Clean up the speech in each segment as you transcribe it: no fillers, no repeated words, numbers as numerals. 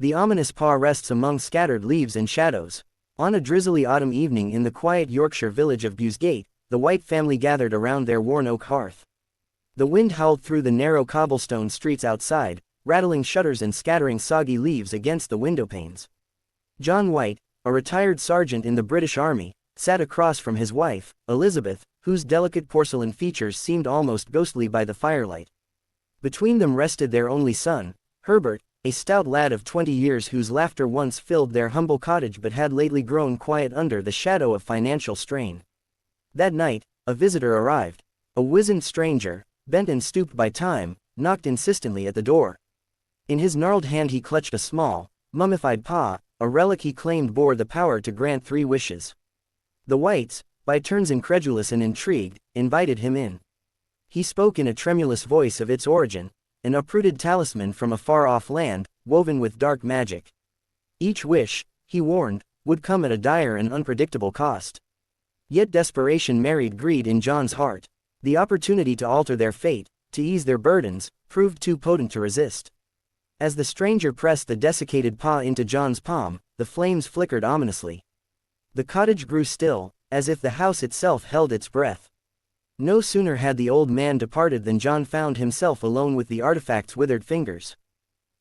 The ominous paw rests among scattered leaves and shadows. On a drizzly autumn evening in the quiet Yorkshire village of Bewsgate, the White family gathered around their worn oak hearth. The wind howled through the narrow cobblestone streets outside, rattling shutters and scattering soggy leaves against the windowpanes. John White, a retired sergeant in the British Army, sat across from his wife, Elizabeth, whose delicate porcelain features seemed almost ghostly by the firelight. Between them rested their only son, Herbert, a stout lad of 20 years whose laughter once filled their humble cottage but had lately grown quiet under the shadow of financial strain. That night, a visitor arrived. A wizened stranger, bent and stooped by time, knocked insistently at the door. In his gnarled hand he clutched a small, mummified paw, a relic he claimed bore the power to grant 3 wishes. The Whites, by turns incredulous and intrigued, invited him in. He spoke in a tremulous voice of its origin, an uprooted talisman from a far-off land, woven with dark magic. Each wish, he warned, would come at a dire and unpredictable cost. Yet desperation married greed in John's heart. The opportunity to alter their fate, to ease their burdens, proved too potent to resist. As the stranger pressed the desiccated paw into John's palm, the flames flickered ominously. The cottage grew still, as if the house itself held its breath. No sooner had the old man departed than John found himself alone with the artifact's withered fingers.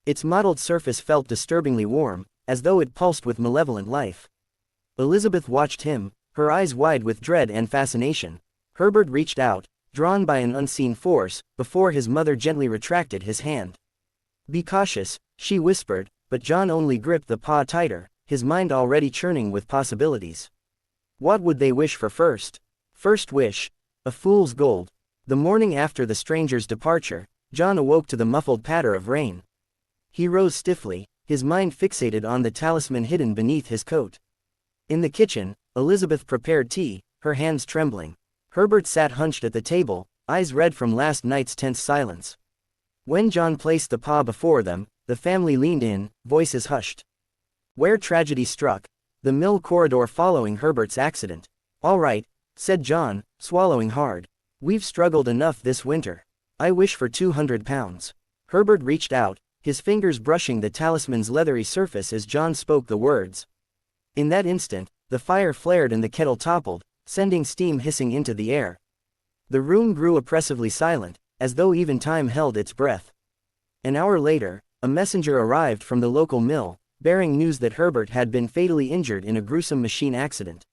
Its mottled surface felt disturbingly warm, as though it pulsed with malevolent life. Elizabeth watched him, her eyes wide with dread and fascination. Herbert reached out, drawn by an unseen force, before his mother gently retracted his hand. "Be cautious," she whispered, but John only gripped the paw tighter, his mind already churning with possibilities. What would they wish for first? First wish, a fool's gold. The morning after the stranger's departure, John awoke to the muffled patter of rain. He rose stiffly, his mind fixated on the talisman hidden beneath his coat. In the kitchen, Elizabeth prepared tea, her hands trembling. Herbert sat hunched at the table, eyes red from last night's tense silence. When John placed the paw before them, the family leaned in, voices hushed. Where tragedy struck, the mill corridor following Herbert's accident. "All right," said John, swallowing hard. "We've struggled enough this winter. I wish for £200. Herbert reached out, his fingers brushing the talisman's leathery surface as John spoke the words. In that instant, the fire flared and the kettle toppled, sending steam hissing into the air. The room grew oppressively silent, as though even time held its breath. An hour later, a messenger arrived from the local mill, bearing news that Herbert had been fatally injured in a gruesome machine accident.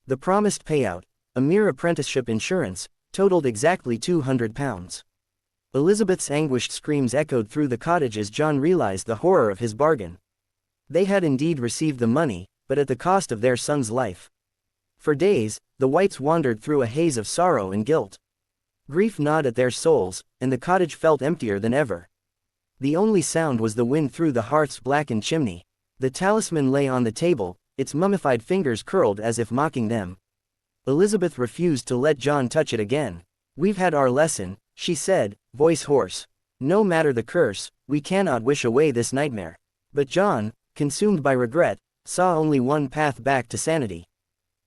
The promised payout, a mere apprenticeship insurance, totaled exactly £200. Elizabeth's anguished screams echoed through the cottage as John realized the horror of his bargain. They had indeed received the money, but at the cost of their son's life. For days, the Whites wandered through a haze of sorrow and guilt. Grief gnawed at their souls, and the cottage felt emptier than ever. The only sound was the wind through the hearth's blackened chimney. The talisman lay on the table, its mummified fingers curled as if mocking them. Elizabeth refused to let John touch it again. "We've had our lesson," she said, voice hoarse. "No matter the curse, we cannot wish away this nightmare." But John, consumed by regret, saw only one path back to sanity.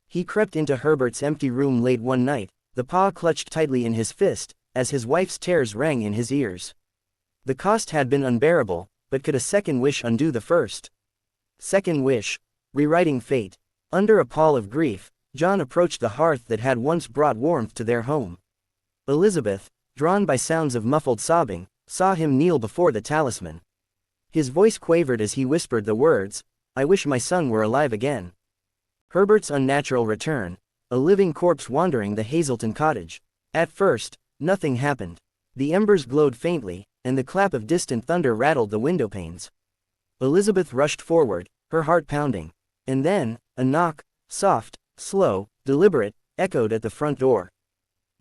He crept into Herbert's empty room late one night, the paw clutched tightly in his fist, as his wife's tears rang in his ears. The cost had been unbearable, but could a second wish undo the first? Second wish, rewriting fate. Under a pall of grief, John approached the hearth that had once brought warmth to their home. Elizabeth, drawn by sounds of muffled sobbing, saw him kneel before the talisman. His voice quavered as he whispered the words, "I wish my son were alive again." Herbert's unnatural return, a living corpse wandering the Hazelton cottage. At first, nothing happened. The embers glowed faintly, and the clap of distant thunder rattled the windowpanes. Elizabeth rushed forward, her heart pounding. And then, a knock, soft, slow, deliberate, echoed at the front door.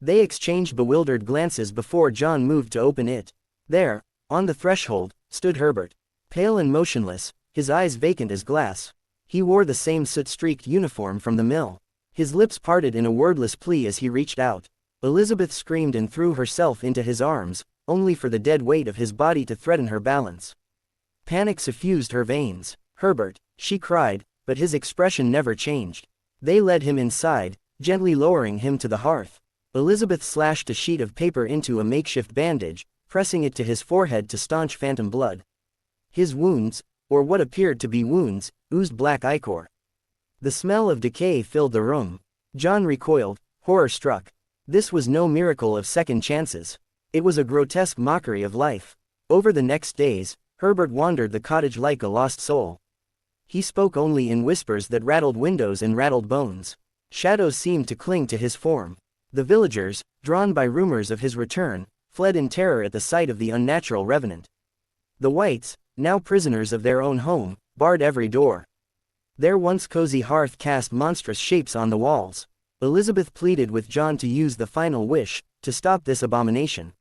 They exchanged bewildered glances before John moved to open it. There, on the threshold, stood Herbert. Pale and motionless, his eyes vacant as glass. He wore the same soot-streaked uniform from the mill. His lips parted in a wordless plea as he reached out. Elizabeth screamed and threw herself into his arms, only for the dead weight of his body to threaten her balance. Panic suffused her veins. "Herbert," she cried, but his expression never changed. They led him inside, gently lowering him to the hearth. Elizabeth slashed a sheet of paper into a makeshift bandage, pressing it to his forehead to staunch phantom blood. His wounds, or what appeared to be wounds, oozed black ichor. The smell of decay filled the room. John recoiled, horror-struck. This was no miracle of second chances. It was a grotesque mockery of life. Over the next days, Herbert wandered the cottage like a lost soul. He spoke only in whispers that rattled windows and rattled bones. Shadows seemed to cling to his form. The villagers, drawn by rumors of his return, fled in terror at the sight of the unnatural revenant. The whites, now prisoners of their own home, barred every door. Their once cozy hearth cast monstrous shapes on the walls. Elizabeth pleaded with John to use the final wish, to stop this abomination.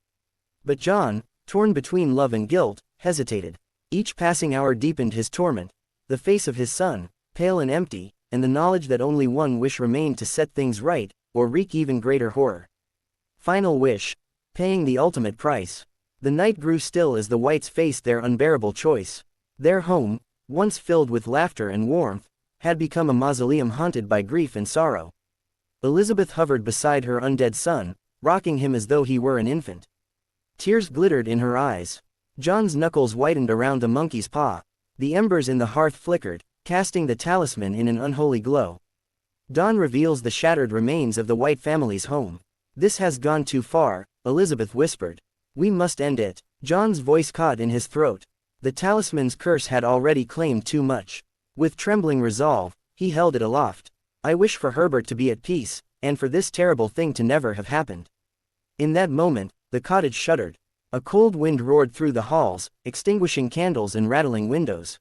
But John, torn between love and guilt, hesitated. Each passing hour deepened his torment. The face of his son, pale and empty, and the knowledge that only one wish remained to set things right, or wreak even greater horror. Final wish, paying the ultimate price. The night grew still as the whites faced their unbearable choice. Their home, once filled with laughter and warmth, had become a mausoleum haunted by grief and sorrow. Elizabeth hovered beside her undead son, rocking him as though he were an infant. Tears glittered in her eyes. John's knuckles whitened around the monkey's paw. The embers in the hearth flickered, casting the talisman in an unholy glow. Dawn reveals the shattered remains of the White family's home. This has gone too far, Elizabeth whispered. We must end it. John's voice caught in his throat. The talisman's curse had already claimed too much. With trembling resolve, he held it aloft. I wish for Herbert to be at peace, and for this terrible thing to never have happened. In that moment, the cottage shuddered. A cold wind roared through the halls, extinguishing candles and rattling windows.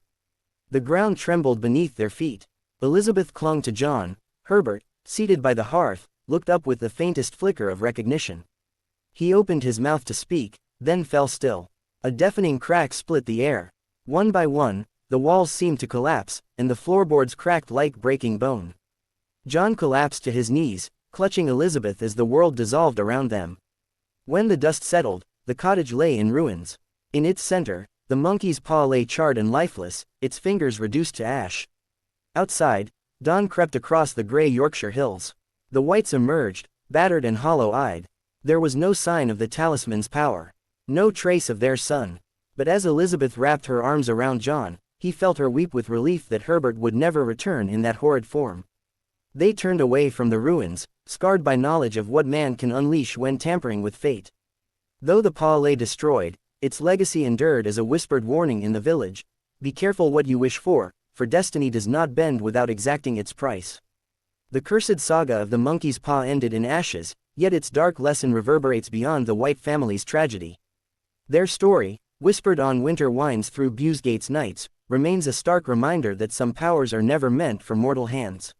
The ground trembled beneath their feet. Elizabeth clung to John. Herbert, seated by the hearth, looked up with the faintest flicker of recognition. He opened his mouth to speak, then fell still. A deafening crack split the air. One by one, the walls seemed to collapse, and the floorboards cracked like breaking bone. John collapsed to his knees, clutching Elizabeth as the world dissolved around them. When the dust settled, the cottage lay in ruins. In its center, the monkey's paw lay charred and lifeless, its fingers reduced to ash. Outside, dawn crept across the gray Yorkshire hills. The whites emerged, battered and hollow-eyed. There was no sign of the talisman's power. No trace of their son. But as Elizabeth wrapped her arms around John, he felt her weep with relief that Herbert would never return in that horrid form. They turned away from the ruins, scarred by knowledge of what man can unleash when tampering with fate. Though the paw lay destroyed, its legacy endured as a whispered warning in the village. Be careful what you wish for destiny does not bend without exacting its price. The cursed saga of the monkey's paw ended in ashes, yet its dark lesson reverberates beyond the White family's tragedy. Their story, whispered on winter winds through Busegate's nights, remains a stark reminder that some powers are never meant for mortal hands.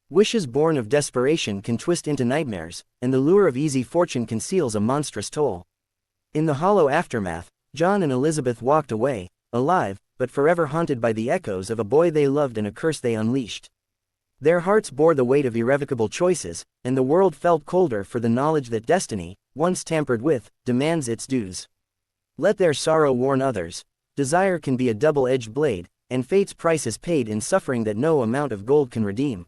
Wishes born of desperation can twist into nightmares, and the lure of easy fortune conceals a monstrous toll. In the hollow aftermath, John and Elizabeth walked away, alive, but forever haunted by the echoes of a boy they loved and a curse they unleashed. Their hearts bore the weight of irrevocable choices, and the world felt colder for the knowledge that destiny, once tampered with, demands its dues. Let their sorrow warn others. Desire can be a double-edged blade, and fate's price is paid in suffering that no amount of gold can redeem.